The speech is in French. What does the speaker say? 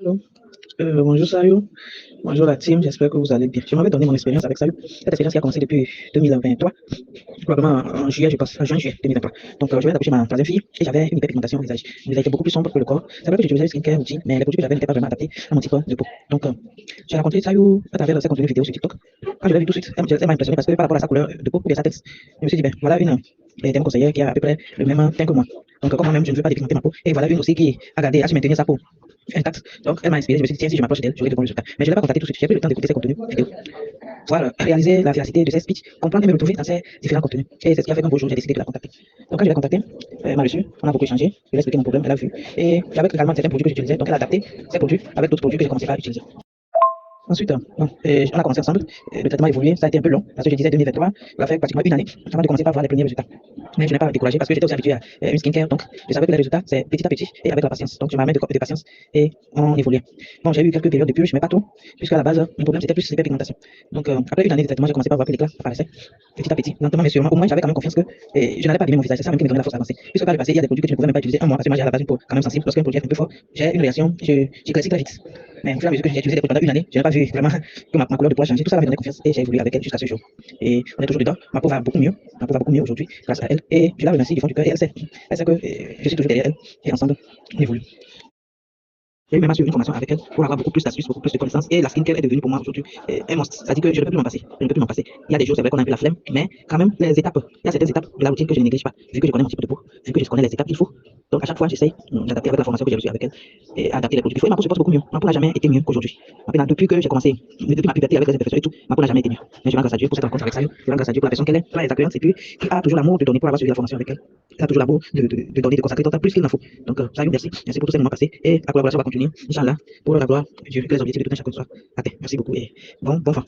Allô, bonjour Sayo, bonjour la team, j'espère que vous allez bien. Je m'avais donné mon expérience avec Sayo, cette expérience qui a commencé depuis 2023, probablement en juillet, je pense, en juillet 2023. Donc, je venais d'accoucher ma troisième fille et j'avais une hyperpigmentation au visage. Elle était beaucoup plus sombre que le corps. C'est vrai que j'utilisais le skincare outil, mais les produits que j'avais n'étaient pas vraiment adaptés à mon type de peau. Donc, j'ai rencontré Sayo à travers ses contenus vidéo sur TikTok. Quand je l'ai vu tout de suite, elle m'a impressionné parce que par rapport à sa couleur de peau ou bien sa tête, je me suis dit, ben voilà une conseillère qui a à peu près le même teint que moi. Donc, comme moi-même, je ne veux pas dépigmenter ma peau. Et voilà une aussi qui a gardé, a su maintenir sa peau intacte. Donc, elle m'a inspiré. Je me suis dit, tiens, si je m'approche d'elle, j'aurai de bons résultats. Mais je ne l'ai pas contactée tout de suite. J'ai pris le temps d'écouter ses contenus vidéo, voir réaliser la véracité de ses speeches, comprendre et me retrouver dans ses différents contenus. Et c'est ce qui a fait qu'un beau jour, j'ai décidé de la contacter. Donc, quand je l'ai contactée, elle m'a reçu, on a beaucoup échangé, je lui ai expliqué mon problème, elle a vu. Et j'avais également certains produits que j'utilisais, donc elle a adapté ces produits avec d'autres produits que j'ai commencé à utiliser. Ensuite, bon, on a commencé ensemble. Le traitement a évolué, ça a été un peu long, parce que je disais 2023, il a fait pratiquement une année avant de commencer par voir les premiers résultats. Mais je n'ai pas découragé parce que j'étais aussi habitué à une skincare, donc je savais que les résultats, c'est petit à petit et avec la patience. Donc je m'amène de patience et on évoluait. Bon, j'ai eu quelques périodes de purge, mais pas trop, puisqu'à la base, mon problème c'était plus l'hyperpigmentation. Donc après une année de traitement, j'ai commencé par voir que l'éclat apparaissait petit à petit, lentement mais sûrement. Au moins, j'avais quand même confiance que je n'allais pas abîmer mon visage. C'est ça même qui me donnait la force d'avancer. Puisque par le passé, il y a des produits que je ne pouvais même pas utiliser un mois parce que moi j'ai à la base une peau quand même sensible. Lorsqu'un produit est un peu fort, j'ai une réaction, j'éclaircis très vite. Mais au fur et à mesure que j'ai utilisé des produits pendant une année, je n'ai pas vu vraiment que ma couleur de peau a changé. Tout ça m'a donné confiance et j'ai évolué avec elle jusqu'à ce jour. Et on est toujours dedans. Ma peau va beaucoup mieux. Ma peau va beaucoup mieux aujourd'hui grâce à elle. Et je la remercie du fond du cœur. Et elle sait que je suis toujours derrière elle. Et ensemble, on évolue. J'ai eu même suivi une formation avec elle pour avoir beaucoup plus d'astuces, beaucoup plus de connaissances. Et la skincare est devenue pour moi aujourd'hui un monstre. C'est-à-dire que je ne peux plus m'en passer. Je ne peux plus m'en passer. Il y a des jours, c'est vrai qu'on a un peu la flemme, mais quand même, les étapes, il y a certaines étapes de la routine que je ne néglige pas. Vu que je connais mon type de peau, vu que je connais les étapes qu'il faut. Donc à chaque fois, j'essaye d'adapter avec la formation que j'ai reçue avec elle et adapter les produits qu'il faut. Et ma peau se porte beaucoup mieux. Ma peau n'a jamais été mieux qu'aujourd'hui. Depuis que j'ai commencé, depuis ma puberté avec les imperfections et tout, ma peau n'a jamais été mieux. Mais je rends grâce à Dieu pour cette rencontre avec Sayo. Je rends grâce à Dieu pour la personne qu'elle est, très accueillante et puis qui a toujours l'amour de donner pour avoir suivi la formation avec elle. Elle a toujours l'amour de donner, de consacrer ton temps plus qu'il n'en faut. Donc, Sayo, merci. Merci pour tous ces moments passés. Et la collaboration va continuer, Inch'Allah, pour la gloire de Dieu, que les objectifs de tout un chacun soient atteints. Merci beaucoup et bon vent.